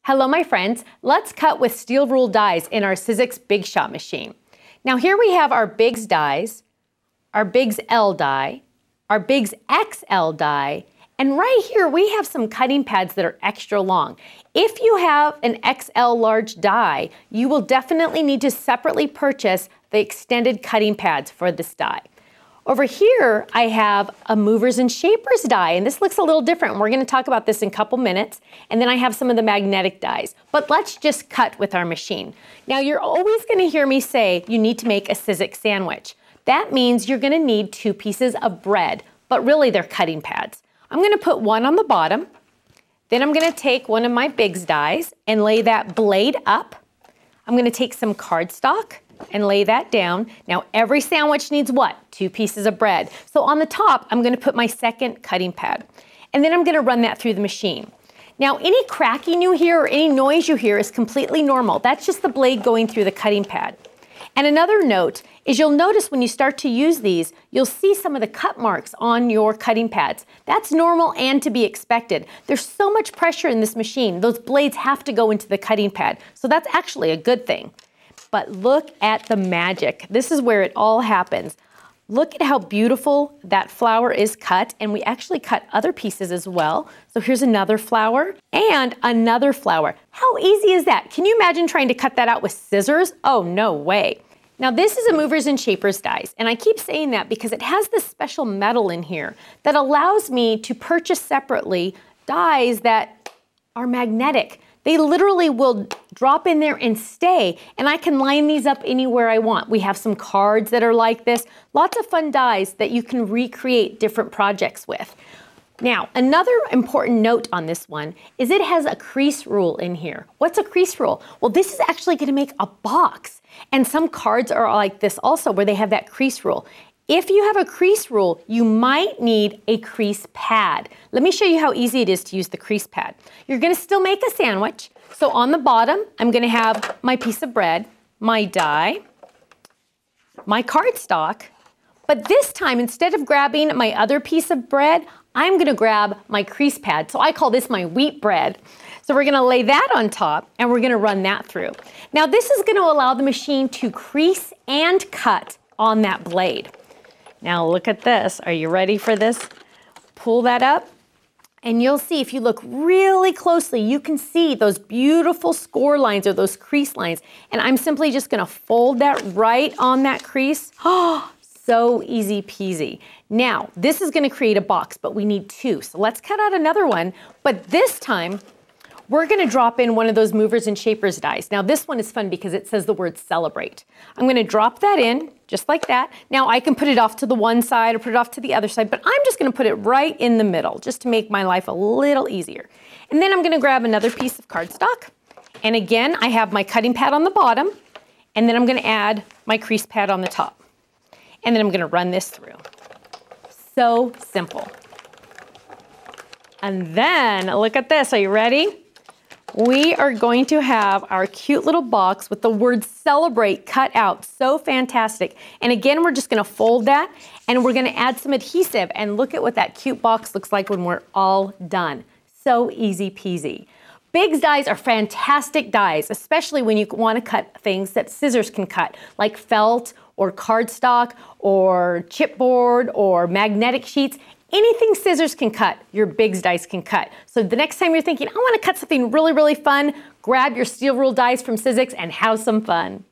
Hello my friends, let's cut with steel rule dies in our Sizzix Big Shot machine. Now here we have our Bigs dies, our Bigs L die, our Bigs XL die, and right here we have some cutting pads that are extra long. If you have an XL large die, you will definitely need to separately purchase the extended cutting pads for this die. Over here, I have a movers and shapers die, and this looks a little different. We're going to talk about this in a couple minutes, and then I have some of the magnetic dies. But let's just cut with our machine. Now, you're always going to hear me say you need to make a Sizzix sandwich. That means you're going to need 2 pieces of bread, but really they're cutting pads. I'm going to put one on the bottom, then I'm going to take one of my Bigs dies and lay that blade up. I'm going to take some cardstock and lay that down. Now every sandwich needs what? 2 pieces of bread. So on the top, I'm gonna put my second cutting pad. And then I'm gonna run that through the machine. Now any cracking you hear or any noise you hear is completely normal. That's just the blade going through the cutting pad. And another note is you'll notice when you start to use these, you'll see some of the cut marks on your cutting pads. That's normal and to be expected. There's so much pressure in this machine, those blades have to go into the cutting pad. So that's actually a good thing. But look at the magic. This is where it all happens. Look at how beautiful that flower is cut, and we actually cut other pieces as well. So here's another flower and another flower. How easy is that? Can you imagine trying to cut that out with scissors? Oh, no way. Now this is a movers and shapers dies, and I keep saying that because it has this special metal in here that allows me to purchase separately dies that are magnetic. They literally will drop in there and stay, and I can line these up anywhere I want. We have some cards that are like this. Lots of fun dies that you can recreate different projects with. Now, another important note on this one is it has a crease rule in here. What's a crease rule? Well, this is actually going to make a box, and some cards are like this also where they have that crease rule. If you have a crease rule, you might need a crease pad. Let me show you how easy it is to use the crease pad. You're gonna still make a sandwich. So on the bottom, I'm gonna have my piece of bread, my die, my cardstock, but this time, instead of grabbing my other piece of bread, I'm gonna grab my crease pad. So I call this my wheat bread. So we're gonna lay that on top and we're gonna run that through. Now this is gonna allow the machine to crease and cut on that blade. Now look at this. Are you ready for this? Pull that up and you'll see if you look really closely, you can see those beautiful score lines or those crease lines. And I'm simply just gonna fold that right on that crease. Oh, so easy peasy. Now, this is gonna create a box, but we need 2. So let's cut out another one, but this time, we're gonna drop in one of those movers and shapers dies. Now this one is fun because it says the word celebrate. I'm gonna drop that in, just like that. Now I can put it off to the one side or put it off to the other side, but I'm just gonna put it right in the middle, just to make my life a little easier. And then I'm gonna grab another piece of cardstock. And again, I have my cutting pad on the bottom, and then I'm gonna add my crease pad on the top. And then I'm gonna run this through. So simple. And then, look at this, are you ready? We are going to have our cute little box with the word celebrate cut out. So fantastic. And again, we're just gonna fold that and we're gonna add some adhesive and look at what that cute box looks like when we're all done. So easy peasy. Bigs dies are fantastic dies, especially when you wanna cut things that scissors can cut, like felt or cardstock or chipboard or magnetic sheets. Anything scissors can cut, your Bigs dies can cut. So the next time you're thinking, I want to cut something really, really fun, grab your steel rule dies from Sizzix and have some fun.